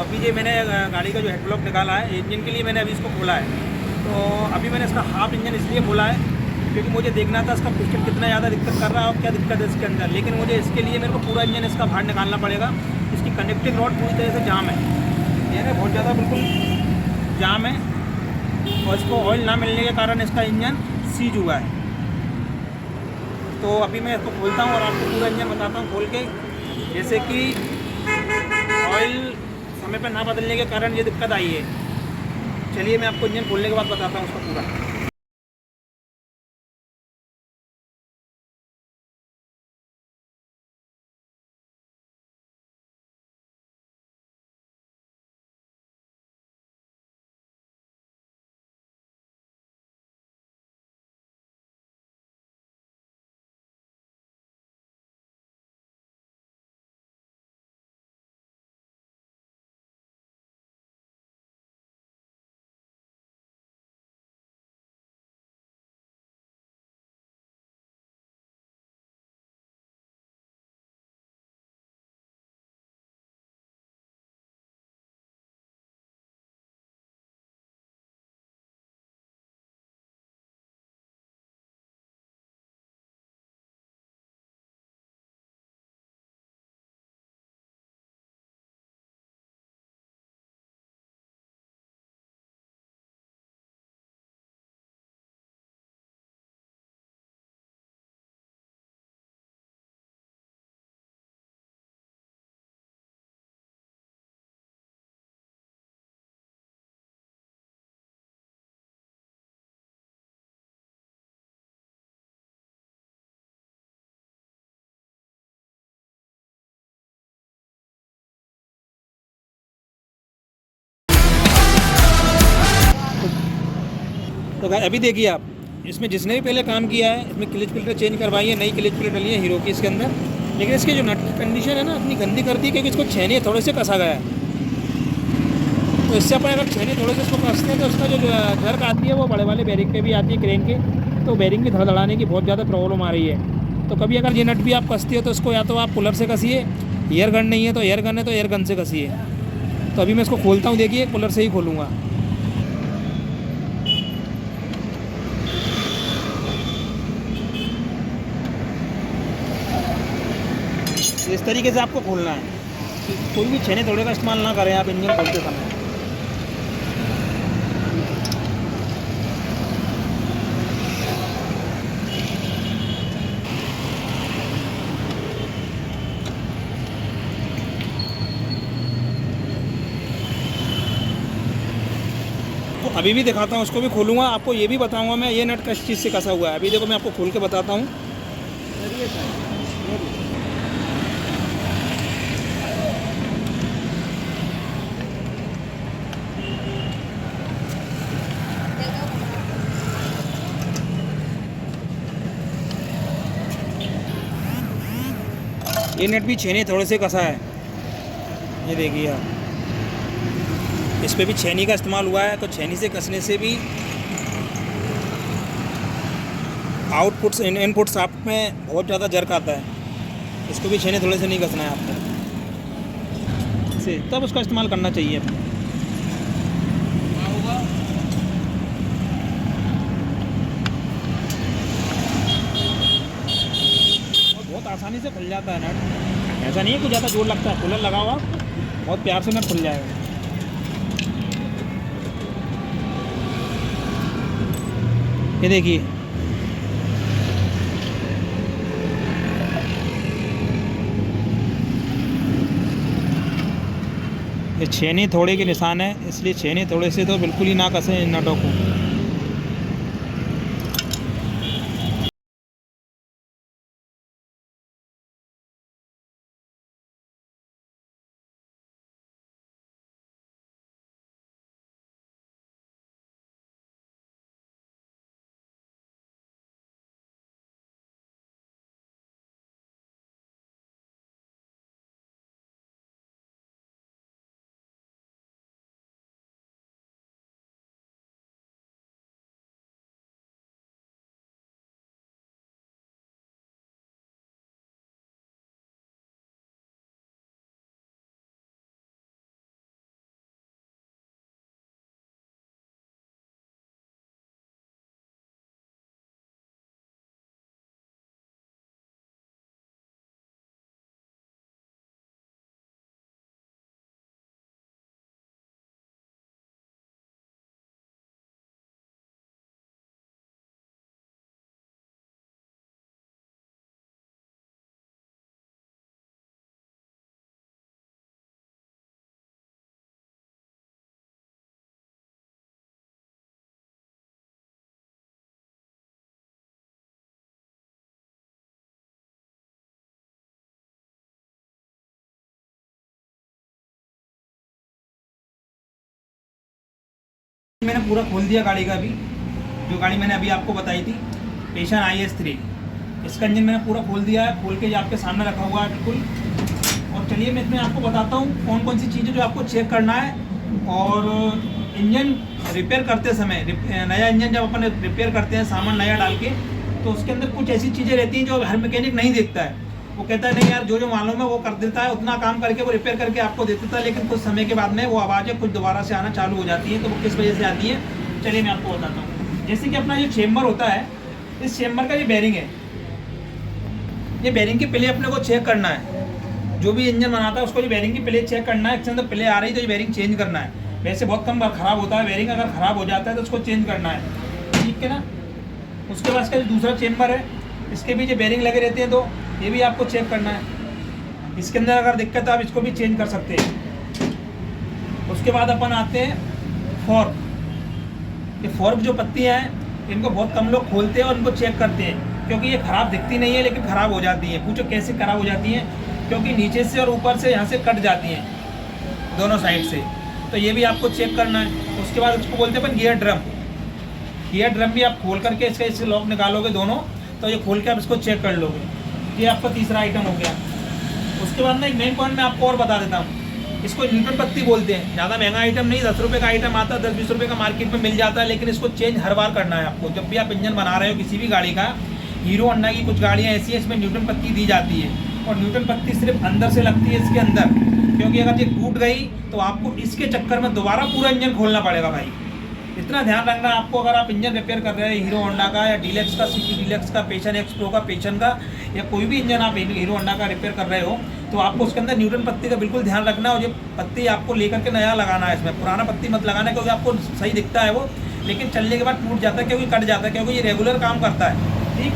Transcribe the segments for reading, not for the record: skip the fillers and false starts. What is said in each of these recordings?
तो अभी ये मैंने गाड़ी का जो हेड ब्लॉक निकाला है इंजन के लिए, मैंने अभी इसको खोला है। तो अभी मैंने इसका हाफ इंजन इसलिए खोला है क्योंकि मुझे देखना था इसका पिस्टन कितना ज़्यादा दिक्कत कर रहा है और क्या दिक्कत है इसके अंदर। लेकिन मुझे इसके लिए मेरे को पूरा इंजन इसका बाहर निकालना पड़ेगा। इसकी कनेक्टिंग रॉड पूरी तरह से जाम है, ये ना बहुत ज़्यादा बिल्कुल जाम है, और इसको ऑयल ना मिलने के कारण इसका इंजन सीज हुआ है। तो अभी मैं इसको खोलता हूँ और आपको पूरा इंजन बताता हूँ खोल के। जैसे कि ऑयल समय पर ना बदलने के कारण ये दिक्कत आई है। चलिए मैं आपको इंजन खोलने के बाद बताता हूँ उसका पूरा। तो भाई अभी देखिए आप, इसमें जिसने भी पहले काम किया है, इसमें क्लिच फिल्टर चेंज करवाई है, नई क्लिच फिल्टर डली है हीरो की इसके अंदर। लेकिन इसके जो नट की कंडीशन है ना, इतनी गंदी कर दी क्योंकि इसको छेने थोड़े से कसा गया है। तो इससे अपन अगर छेने थोड़े से इसको कसते हैं तो उसका जो झर्क आती है वो बड़े वाले बैरिंग पे भी आती है, क्रेन के। तो बैरिंग की धड़धड़ाने की बहुत ज़्यादा प्रॉब्लम आ रही है। तो कभी अगर ये नट भी आप कसती हो तो इसको या तो आप पुलर से कसिए, एयर गन नहीं है तो एयर गन है तो एयर गन से कसिए। तो अभी मैं इसको खोलता हूँ, देखिए पुलर से ही खोलूँगा। इस तरीके से आपको खोलना है कि कोई भी छेने थोड़े का इस्तेमाल ना करें आप इंजन खोलते समय। तो अभी भी दिखाता हूँ, उसको भी खोलूँगा, आपको ये भी बताऊँगा मैं ये नट किस चीज़ से कसा हुआ है। अभी देखो मैं आपको खोल के बताता हूँ। ये नट भी छेने थोड़े से कसा है, ये देखिए आप, इस पर भी छेनी का इस्तेमाल हुआ है। तो छेनी से कसने से भी आउटपुट इनपुट शाफ्ट में बहुत ज़्यादा जर्क आता है। इसको भी छेने थोड़े से नहीं कसना है आपको, इसे तब उसका इस्तेमाल करना चाहिए अपने। और बहुत आसानी से खुल जाता है नट, ऐसा नहीं है कुछ ज़्यादा जोर लगता है। कूलर लगा हुआ बहुत प्यार से नट खुल जाएगा। ये देखिए, ये छेनी थोड़े के निशान है, इसलिए छेनी थोड़े से तो बिल्कुल ही ना कसें इन नटों को। मैंने पूरा खोल दिया गाड़ी का। अभी जो गाड़ी मैंने अभी आपको बताई थी पेशन IS3, इसका इंजन मैंने पूरा खोल दिया है। खोल के आपके सामने रखा हुआ है बिल्कुल। और चलिए मैं इसमें आपको बताता हूँ कौन कौन सी चीज़ें जो आपको चेक करना है। और इंजन रिपेयर करते समय, नया इंजन जब अपन रिपेयर करते हैं सामान नया डाल के, तो उसके अंदर कुछ ऐसी चीज़ें रहती हैं जो हर मैकेनिक नहीं देखता है। वो कहता है नहीं यार जो मालूम है वो कर देता है, उतना काम करके वो रिपेयर करके आपको दे देता है, लेकिन कुछ समय के बाद में वो आवाज़ें कुछ दोबारा से आना चालू हो जाती हैं। तो वो किस वजह से आती है, चलिए मैं आपको बताता हूँ। जैसे कि अपना जो चेम्बर होता है, इस चेम्बर का ये बेरिंग है, ये बेरिंग की पहले अपने को चेक करना है। जो भी इंजन बनाता है उसको ये बेरिंग की पहले चेक करना है। इसके अंदर पहले आ रही तो ये बेरिंग चेंज करना है। वैसे बहुत कम बार ख़राब होता है बेरिंग, अगर ख़राब हो जाता है तो उसको चेंज करना है, ठीक है ना। उसके बाद इसका जो दूसरा चेम्बर है, इसके भी जो बेरिंग लगे रहते हैं, तो ये भी आपको चेक करना है। इसके अंदर अगर दिक्कत है आप इसको भी चेंज कर सकते हैं। उसके बाद अपन आते हैं फॉर्क। ये फॉर्क जो पत्तियाँ हैं इनको बहुत कम लोग खोलते हैं और इनको चेक करते हैं, क्योंकि ये ख़राब दिखती नहीं है लेकिन ख़राब हो जाती हैं। पूछो कैसे ख़राब हो जाती हैं, क्योंकि नीचे से और ऊपर से यहाँ से कट जाती हैं दोनों साइड से। तो ये भी आपको चेक करना है। उसके बाद उसको बोलते हैं अपन गियर ड्रम। गियर ड्रम भी आप खोल करके इसका इससे लॉक निकालोगे दोनों, तो ये खोल के आप इसको चेक कर लोगे। ये आपका तीसरा आइटम हो गया। उसके बाद में एक मेन पॉइंट मैं आपको और बता देता हूँ, इसको न्यूटन पत्ती बोलते हैं। ज़्यादा महंगा आइटम नहीं, 10 रुपये का आइटम आता है, 10-20 रुपये का मार्केट में मिल जाता है, लेकिन इसको चेंज हर बार करना है आपको। जब भी आप इंजन बना रहे हो किसी भी गाड़ी का, हीरो होंडा की कुछ गाड़ियाँ ऐसी हैं इसमें न्यूटन पत्ती दी जाती है, और न्यूटन पत्ती सिर्फ अंदर से लगती है इसके अंदर, क्योंकि अगर ये टूट गई तो आपको इसके चक्कर में दोबारा पूरा इंजन खोलना पड़ेगा भाई। इतना ध्यान रखना आपको, अगर आप इंजन रिपेयर कर रहे हैं हीरो होंडा का या डीलक्स का, सिटी डीलक्स का, पेशन एक्स प्रो का, पेशन का, या कोई भी इंजन आप हीरो होंडा का रिपेयर कर रहे हो, तो आपको उसके अंदर न्यूटन पत्ती का बिल्कुल ध्यान रखना है। और ये पत्ती आपको लेकर के नया लगाना है, इसमें पुराना पत्ती मत लगाना, क्योंकि आपको सही दिखता है वो, लेकिन चलने के बाद टूट जाता है, क्योंकि कट जाता है, क्योंकि ये रेगुलर काम करता है, ठीक।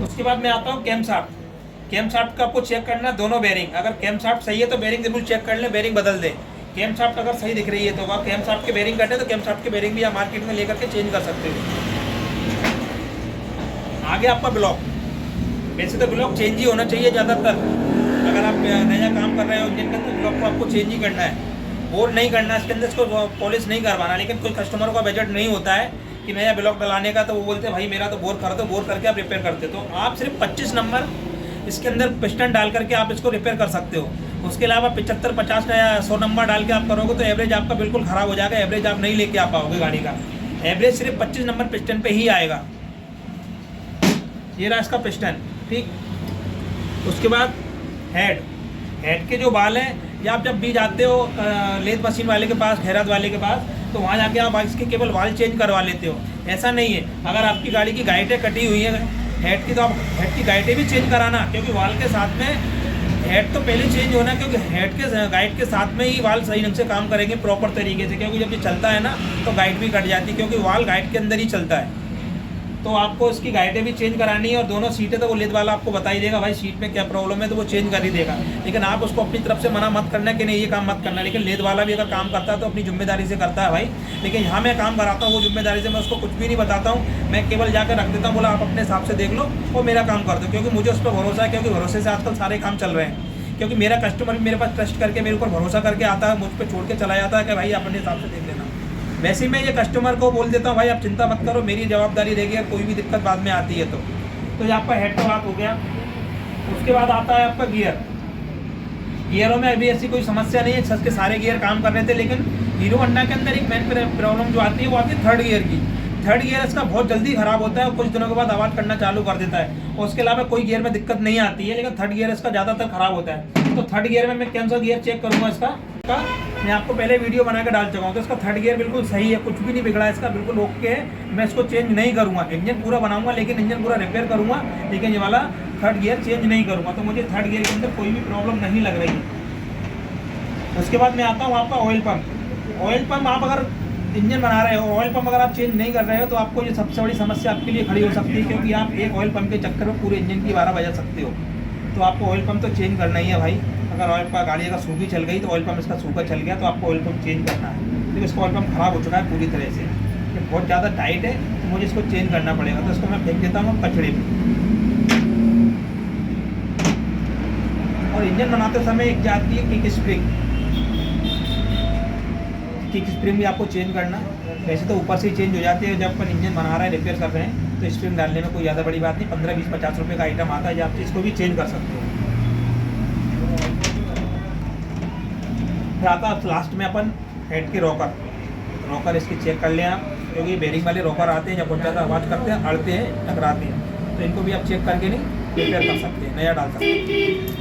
उसके बाद मैं आता हूँ कैम शाफ्ट। कैम शाफ्ट का आपको चेक करना है दोनों बेरिंग। अगर कैम शाफ्ट सही है तो बेरिंग जरूर चेक कर ले, बेरिंग बदल दे। कैम शाफ्ट अगर सही दिख रही है तो आप कैम शाफ्ट के बेरिंग कटे तो कैम शाफ्ट के बेरिंग भी आप मार्केट में लेकर के चेंज कर सकते हो। आगे आपका ब्लॉक, वैसे तो ब्लॉक चेंज ही होना चाहिए ज़्यादातर। अगर आप नया काम कर रहे हो इंजन का तो ब्लॉक को आपको चेंज ही करना है, बोर नहीं करना है इसके अंदर, इसको पॉलिश नहीं करवाना। लेकिन कोई कस्टमर का बजट नहीं होता है कि नया ब्लॉक डलाने का, तो वो बोलते हैं भाई मेरा तो बोर कर दो, बोर करके आप रिपेयर करते। तो आप सिर्फ 25 नंबर इसके अंदर पिस्टन डाल करके आप इसको रिपेयर कर सकते हो। उसके अलावा 75, 50 या 100 नंबर डाल के आप करोगे तो एवरेज आपका बिल्कुल ख़राब हो जाएगा, एवरेज आप नहीं लेके आ पाओगे गाड़ी का। एवरेज सिर्फ 25 नंबर पिस्टन पे ही आएगा। ये रहा इसका पिस्टन, ठीक। उसके बाद हेड के जो बाल हैं, या आप जब भी जाते हो लेथ मशीन वाले के पास, खैरात वाले के पास, तो वहाँ जाके आप इसके केवल वाल चेंज करवा लेते हो। ऐसा नहीं है, अगर आपकी गाड़ी की गाइटें कटी हुई है हेड की, तो आप हेड की गाइटें भी चेंज कराना, क्योंकि वाल के साथ में हेड तो पहले चेंज होना, क्योंकि हेड के गाइड के साथ में ही वाल सही ढंग से काम करेंगे प्रॉपर तरीके से। क्योंकि जब ये चलता है ना तो गाइड भी कट जाती है, क्योंकि वाल गाइड के अंदर ही चलता है। तो आपको इसकी गाइडें भी चेंज करानी है, और दोनों सीटें तो वो लेद वाला आपको बता ही देगा भाई सीट में क्या प्रॉब्लम है, तो वो चेंज कर ही देगा। लेकिन आप उसको अपनी तरफ से मना मत करना कि नहीं ये काम मत करना। लेकिन लेद वाला भी अगर काम करता है तो अपनी जिम्मेदारी से करता है भाई। लेकिन यहाँ मैं काम कराता हूँ वो जिम्मेदारी से, मैं उसको कुछ भी नहीं बताता हूँ, मैं केवल जाकर रख देता हूँ, बोला आप अपने हिसाब से देख लो और मेरा काम कर दो, क्योंकि मुझे उस पर भरोसा है। क्योंकि भरोसे से आजकल सारे काम चल रहे हैं, क्योंकि मेरा कस्टमर भी मेरे पास ट्रस्ट करके मेरे ऊपर भरोसा करके आता है, मुझ पर छोड़ के चला जाता है कि भाई अपने हिसाब से देख लेना। वैसे ही मैं ये कस्टमर को बोल देता हूँ भाई आप चिंता मत करो, मेरी जवाबदारी रहेगी, अगर कोई भी दिक्कत बाद में आती है तो ये आपका हेड का बात हो गया। उसके बाद आता है आपका गियरों में अभी ऐसी कोई समस्या नहीं है, छत के सारे गियर काम कर रहे थे। लेकिन हीरो होंडा के अंदर एक मेन प्रॉब्लम जो आती है वो आती है थर्ड गियर की। थर्ड गियर इसका बहुत जल्दी ख़राब होता है और कुछ दिनों के बाद आवाज़ करना चालू कर देता है। और उसके अलावा कोई गियर में दिक्कत नहीं आती है, लेकिन थर्ड गियर इसका ज़्यादातर ख़राब होता है। तो थर्ड गियर में मैं कौन सा गियर चेक करूँगा इसका मैं आपको पहले वीडियो बना के डाल चुका हूँ। तो इसका थर्ड गियर बिल्कुल सही है, कुछ भी नहीं बिगड़ा है इसका, बिल्कुल ओके है। मैं इसको चेंज नहीं करूँगा, इंजन पूरा बनाऊँगा लेकिन इंजन पूरा रिपेयर करूँगा, लेकिन ये वाला थर्ड गियर चेंज नहीं करूँगा। तो मुझे थर्ड गियर के अंदर कोई भी प्रॉब्लम नहीं लग रही है। उसके बाद मैं आता हूँ आपका ऑयल पम्प। ऑयल पम्प आप अगर इंजन बना रहे हो, ऑयल पम्प अगर आप चेंज नहीं कर रहे हो तो आपको ये सबसे बड़ी समस्या आपके लिए खड़ी हो सकती है, क्योंकि आप एक ऑयल पम्प के चक्कर में पूरे इंजन की 12 बजा सकते हो। तो आपको ऑयल पम्प तो चेंज करना ही है भाई। अगर ऑयल पम्प गाड़ी अगर सूखी चल गई तो ऑयल पम्प इसका सूखा चल गया तो आपको ऑयल पम्प चेंज करना है, क्योंकि इसका ऑयल पम्प ख़राब हो चुका है पूरी तरह से, ये बहुत ज़्यादा टाइट है, तो मुझे इसको चेंज करना पड़ेगा। तो इसको मैं फेंक देता हूँ कचड़े में। और इंजन बनाते समय एक जाती है किक स्प्रिंग, किक स्प्रिंग भी आपको चेंज करना, वैसे तो ऊपर से ही चेंज हो जाती है जब अपन इंजन बना रहे हैं, रिपेयर कर रहे हैं, तो स्प्रिंग डालने में कोई ज़्यादा बड़ी बात नहीं। 15, 20, 50 रुपये का आइटम आता है, जो आप इसको भी चेंज कर सकते हो। फिर आता है लास्ट में अपन हेड के रॉकर इसके चेक कर लें आप, क्योंकि बेरिंग वाले रॉकर आते हैं जब बहुत ज़्यादा आवाज़ करते हैं, अड़ते हैं, टकराते हैं, तो इनको भी आप चेक करके नहीं रिपेयर कर सकते हैं, नया डाल सकते हैं।